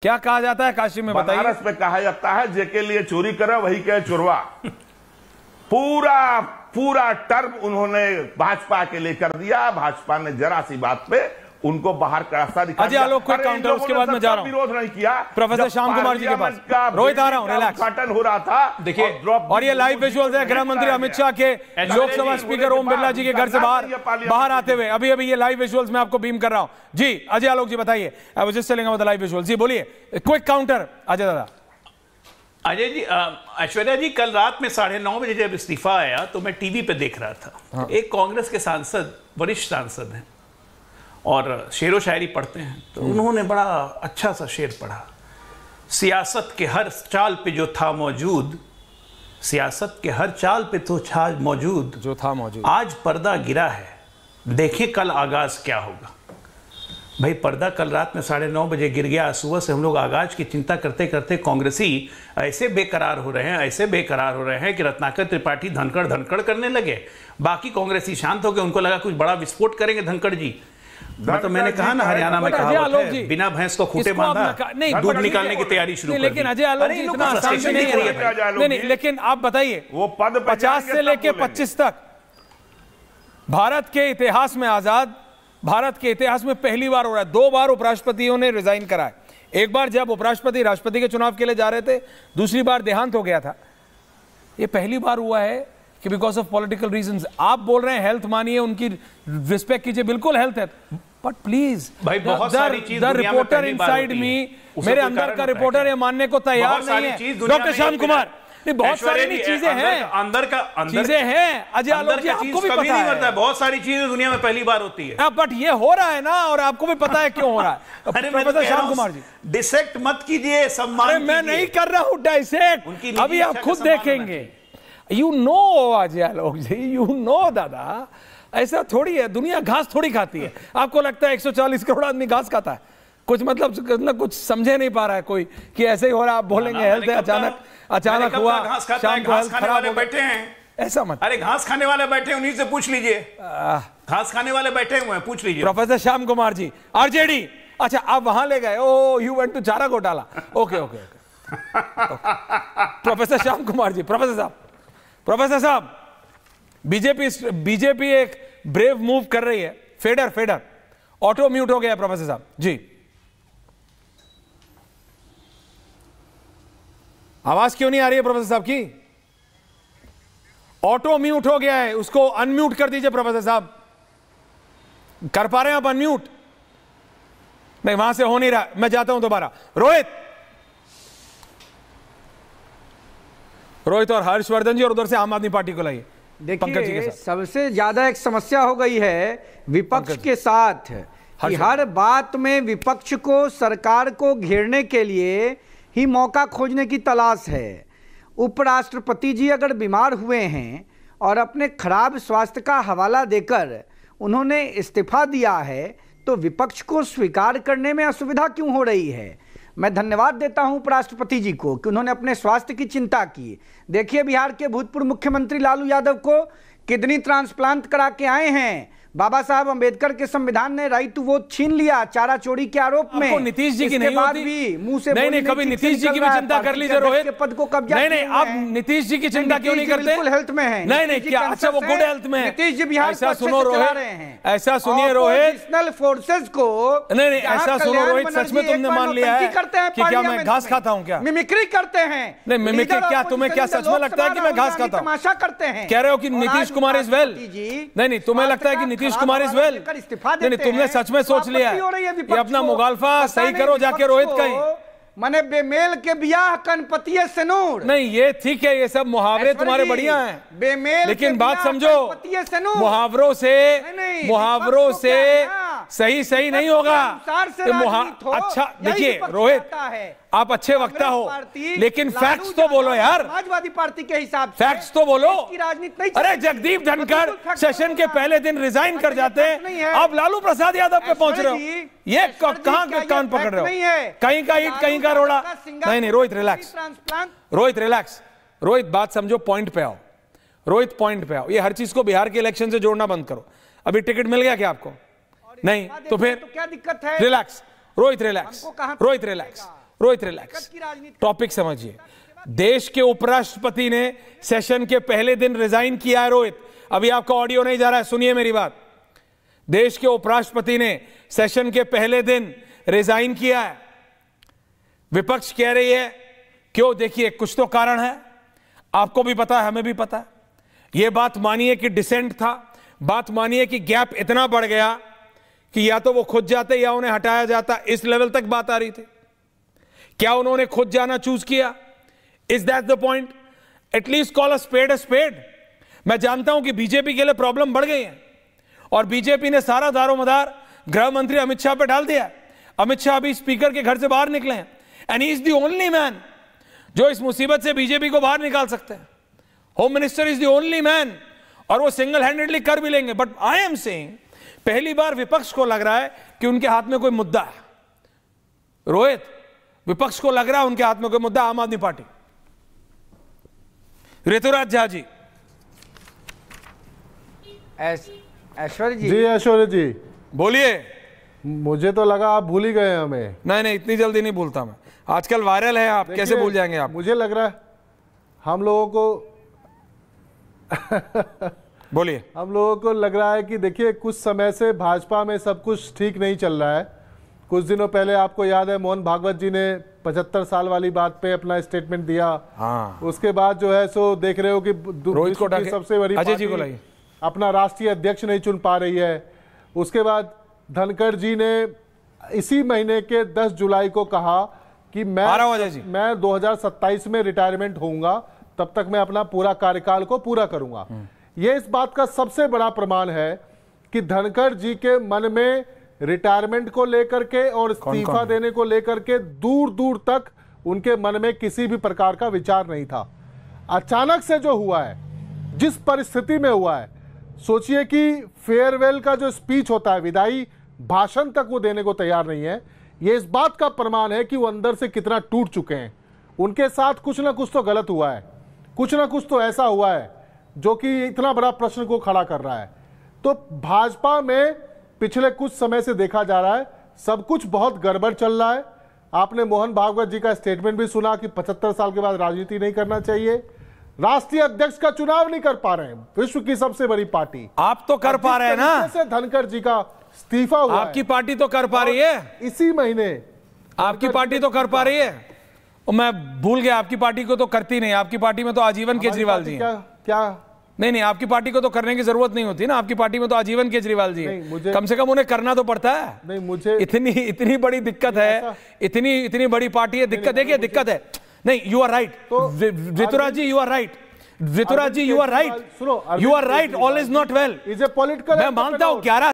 क्या कहा जाता है काशी में, बताइए। बनारस में कहा जाता है जेके लिए चोरी करे वही कहे चोरवा। पूरा टर्म उन्होंने भाजपा के लिए कर दिया। भाजपा ने जरा सी बात पे उनको बाहर का रास्ता दिखा दिया। अजय आलोक को काउंटर, उसके बाद मैं जा रहा हूं। विरोध नहीं किया प्रोफेसर श्याम कुमार जी के पास। रोहित आ रहा हूं, रिलैक्स। उद्घाटन हो रहा था, देखिए, और ये लाइव विजुअल्स है गृह मंत्री अमित शाह के लोकसभा स्पीकर ओम बिरला जी के घर से बाहर आते हुए। अभी ये लाइव विजुअल्स मैं आपको बीम कर रहा हूं। जी अजय आलोक जी बताइए। I was just telling about the live visuals. जी बोलिए, क्विक काउंटर अजय दादा। अजय जी, ऐश्वर्या जी, कल रात में 9:30 बजे जब इस्तीफा आया तो मैं टीवी पे देख रहा था। एक कांग्रेस के सांसद, वरिष्ठ सांसद हैं और शेरो शायरी पढ़ते हैं, तो उन्होंने बड़ा अच्छा सा शेर पढ़ा। सियासत के हर चाल पे जो था मौजूद, सियासत के हर चाल पे तो था मौजूद, जो था मौजूद, आज पर्दा गिरा है, देखें कल आगाज क्या होगा। भाई पर्दा कल रात में 9:30 बजे गिर गया। सुबह से हम लोग आगाज की चिंता करते करते कांग्रेसी ऐसे बेकरार हो रहे हैं कि रत्नाकर त्रिपाठी धनखड़ करने लगे। बाकी कांग्रेसी शांत हो गए, उनको लगा कुछ बड़ा विस्फोट करेंगे धनखड़ जी। तो मैंने कहा ना, हरियाणा में कहावत है, बिना भैंस को खूंटे बांधा दूध निकालने की तैयारी शुरू कर दी। लेकिन अजय आलोक जी इतना आसान से नहीं है। नहीं, लेकिन आप बताइए, वो पद 50 से लेके 25 तक भारत के इतिहास में आजाद, भारत के इतिहास में पहली बार हो रहा है। 2 बार उपराष्ट्रपतियों ने रिजाइन करा है। एक बार जब उपराष्ट्रपति राष्ट्रपति के चुनाव के लिए जा रहे थे, दूसरी बार देहांत हो गया था। ये पहली बार हुआ है कि बिकॉज ऑफ पॉलिटिकल रीजंस। आप बोल रहे हैं हेल्थ मानिए, उनकी रिस्पेक्ट कीजिए, बिल्कुल हेल्थ है, but please the reporter inside me, मेरे अंदर का रिपोर्टर ये मानने को तैयार नहीं है। डॉक्टर श्याम कुमार, बहुत सारी चीजें हैं, अंदर चीजें हैं। अजय आलोक जी, आपको भी पता है बहुत सारी चीजें दुनिया में पहली बार होती है, बट ये हो रहा है ना, और आपको भी पता है क्यों हो रहा है। प्रोफेसर श्याम कुमार जी, डिसेक्ट मत कीजिए, सम्मान मैं नहीं कर रहा हूं डाइसेक्ट, अभी आप खुद देखेंगे। You know Ajay Alok ji, you know दादा, ऐसा थोड़ी है, दुनिया घास थोड़ी खाती है। आपको लगता है 140 करोड़ आदमी घास खाता है? कुछ मतलब कुछ समझे नहीं पा रहा है कोई कि ऐसे ही हो रहा है। आप बोलेंगे हेल्थ है, अचानक हुआ, शाम को हेल्थ खराब हो, बैठे हैं, ऐसा मत। अरे घास खाने वाले बैठे हैं, उन्हीं से पूछ लीजिए। घास खाने वाले बैठे हुए हैं, पूछ लीजिए। प्रोफेसर श्याम कुमार जी, आरजेडी, अच्छा आप वहां ले गए, ओ यू वेंट टू चारा घोटाला, okay. Professor Shyam Kumar ji, professor साहब, बीजेपी एक ब्रेव मूव कर रही है। फेडर ऑटो म्यूट हो गया है प्रोफेसर साहब जी, आवाज क्यों नहीं आ रही है प्रोफेसर साहब की? ऑटो म्यूट हो गया है, उसको अनम्यूट कर दीजिए प्रोफेसर साहब। कर पा रहे हैं आप अनम्यूट? नहीं, वहां से हो नहीं रहा, मैं जाता हूं दोबारा। रोहित और हर्षवर्धन जी, और उधर से आम आदमी पार्टी को लाइए। देखिए, सबसे ज्यादा एक समस्या हो गई है विपक्ष के साथ कि हर बात में विपक्ष को, सरकार को घेरने के लिए ही मौका खोजने की तलाश है। उपराष्ट्रपति जी अगर बीमार हुए हैं और अपने खराब स्वास्थ्य का हवाला देकर उन्होंने इस्तीफा दिया है, तो विपक्ष को स्वीकार करने में असुविधा क्यों हो रही है? मैं धन्यवाद देता हूं उपराष्ट्रपति जी को कि उन्होंने अपने स्वास्थ्य की चिंता की। देखिए, बिहार के भूतपूर्व मुख्यमंत्री लालू यादव को किडनी ट्रांसप्लांट करा के आए हैं। बाबा साहब अंबेडकर के संविधान ने राइट टू वोट छीन लिया चारा चोरी के आरोप में। नीतीश जी की नहीं होती भी मुंह से नहीं, कभी नीतीश जी की भी चिंता कर लीजिए रोहित के पद को कब्जा। नहीं, आप नीतीश जी की चिंता क्यों नहीं करते? बिल्कुल हेल्थ में है। नहीं, क्या अच्छा वो गुड हेल्थ में है? नीतीश जी बिहार ऐसा सुनो रोहित, ऐसा सुनिए रोहित, नेशनल फोर्सेस को नहीं, ऐसा सुनो रोहित, सच में तुमने मान लिया है कि क्या मैं घास खाता हूँ? क्या मिमिक्री करते हैं? नहीं, मिमिक्री क्या, तुम्हें क्या सच में लगता है कि मैं घास खाता हूँ? तमाशा करते हैं। कह रहे हो कि नीतीश कुमार इज वेल? नहीं, तुम्हें लगता है कि नीतीश कुमार इज वेल? नहीं, तुमने सच में सोच लिया है। ये अपना मुगालफा सही करो जाके रोहित कहीं। मने बेमेल के बियाह कनपतिये से नूर। नहीं, ये ठीक है, ये सब मुहावरे तुम्हारे बढ़िया हैं, बेमेल, लेकिन बात समझो, मुहावरों से सही नहीं होगा। अच्छा देखिए रोहित, आप अच्छे वक्ता हो, लेकिन फैक्ट्स तो बोलो यार। समाजवादी पार्टी के हिसाब से फैक्ट्स तो बोलो। राजनीति नहीं। अरे जगदीप धनखड़ सेशन के पहले दिन रिजाइन कर जाते हैं, आप लालू प्रसाद यादव पे पहुंच रहे हो। ये कहां के कान पकड़ रहे हो? कहीं का ईट कहीं का रोड़ा। नहीं, रोहित रिलैक्स, रोहित बात समझो, पॉइंट पे आओ रोहित, पॉइंट पे आओ। ये हर चीज को बिहार के इलेक्शन से जोड़ना बंद करो। अभी टिकट मिल गया क्या आपको? नहीं, तो फिर क्या दिक्कत है? Relax Rohit, relax. Rohit relax, topic समझिए। देश के उपराष्ट्रपति ने सेशन के पहले दिन रिजाइन किया है। रोहित, अभी आपका ऑडियो नहीं जा रहा है, सुनिए मेरी बात। देश के उपराष्ट्रपति ने सेशन के पहले दिन रिजाइन किया है। विपक्ष कह रही है क्यों? देखिए, कुछ तो कारण है, आपको भी पता है, हमें भी पता है। यह बात मानिए कि डिसेंट था, बात मानिए कि गैप इतना बढ़ गया कि या तो वो खुद जाते या उन्हें हटाया जाता, इस लेवल तक बात आ रही थी। क्या उन्होंने खुद जाना चूज किया? Is that the point? At least call a spade a spade. मैं जानता हूं कि बीजेपी के लिए प्रॉब्लम बढ़ गई है और बीजेपी ने सारा दारोमदार गृह मंत्री अमित शाह पे डाल दिया। अमित शाह अभी स्पीकर के घर से बाहर निकले हैं and he is the only man जो इस मुसीबत से बीजेपी को बाहर निकाल सकते हैं। Home minister is the only man और वो सिंगल हैंडेडली कर भी लेंगे। बट आई एम सेइंग, पहली बार विपक्ष को लग रहा है कि उनके हाथ में कोई मुद्दा है। रोहित, विपक्ष को लग रहा है उनके हाथ में कोई मुद्दा, आम आदमी पार्टी। ऋतुराज झा जी। ऐश्वर्य जी। जी ऐश्वर्य जी बोलिए। मुझे तो लगा आप भूल ही गए हमें। नहीं, इतनी जल्दी नहीं भूलता मैं, आजकल वायरल है आप, कैसे भूल जाएंगे आप? मुझे लग रहा है हम लोगों को बोलिए। हम लोगों को लग रहा है कि देखिए, कुछ समय से भाजपा में सब कुछ ठीक नहीं चल रहा है। कुछ दिनों पहले आपको याद है मोहन भागवत जी ने 75 साल वाली बात पे अपना स्टेटमेंट दिया। हाँ। उसके बाद जो है सो देख रहे हो कि विश्व की सबसे बड़ी अजय जी को लाइए, अपना राष्ट्रीय अध्यक्ष नहीं चुन पा रही है। उसके बाद धनखड़ जी ने इसी महीने के 10 जुलाई को कहा कि मैं 2027 में रिटायरमेंट होऊंगा, तब तक मैं अपना पूरा कार्यकाल को पूरा करूंगा। यह इस बात का सबसे बड़ा प्रमाण है कि धनखड़ जी के मन में रिटायरमेंट को लेकर के और इस्तीफा देने को लेकर के दूर दूर तक उनके मन में किसी भी प्रकार का विचार नहीं था। अचानक से जो हुआ है, जिस परिस्थिति में हुआ है, सोचिए कि फेयरवेल का जो स्पीच होता है, विदाई भाषण तक वो देने को तैयार नहीं है। ये इस बात का प्रमाण है कि वो अंदर से कितना टूट चुके हैं। उनके साथ कुछ ना कुछ तो गलत हुआ है, कुछ ना कुछ तो ऐसा हुआ है जो कि इतना बड़ा प्रश्न को खड़ा कर रहा है। तो भाजपा में पिछले कुछ समय से देखा जा रहा है सब कुछ बहुत गड़बड़ चल रहा है। आपने मोहन भागवत जी का स्टेटमेंट भी सुना कि 75 साल के बाद राजनीति नहीं करना चाहिए। राष्ट्रीय अध्यक्ष का चुनाव नहीं कर पा रहे हैं, विश्व की सबसे बड़ी पार्टी। आप तो कर पा रहे हैं ना। से धनखड़ जी का इस्तीफा हुआ, आपकी पार्टी तो कर पा रही है। इसी महीने आपकी पार्टी तो कर पा रही है। मैं भूल गया, आपकी पार्टी को तो करती नहीं। आपकी पार्टी में तो आजीवन केजरीवाल जी हैं। क्या? नहीं, आपकी पार्टी को तो करने की जरूरत नहीं होती ना, आपकी पार्टी में तो आजीवन केजरीवाल जी है। कम से कम उन्हें करना तो पड़ता है। नहीं, मुझे इतनी बड़ी दिक्कत है, इतनी बड़ी पार्टी है। दिक्कत देखिए, दिक्कत है। नहीं, you are right Rituraj ji, you are right Rituraj ji, you are right, you are right. All is not well. Is a political, मैं मानता हूं 11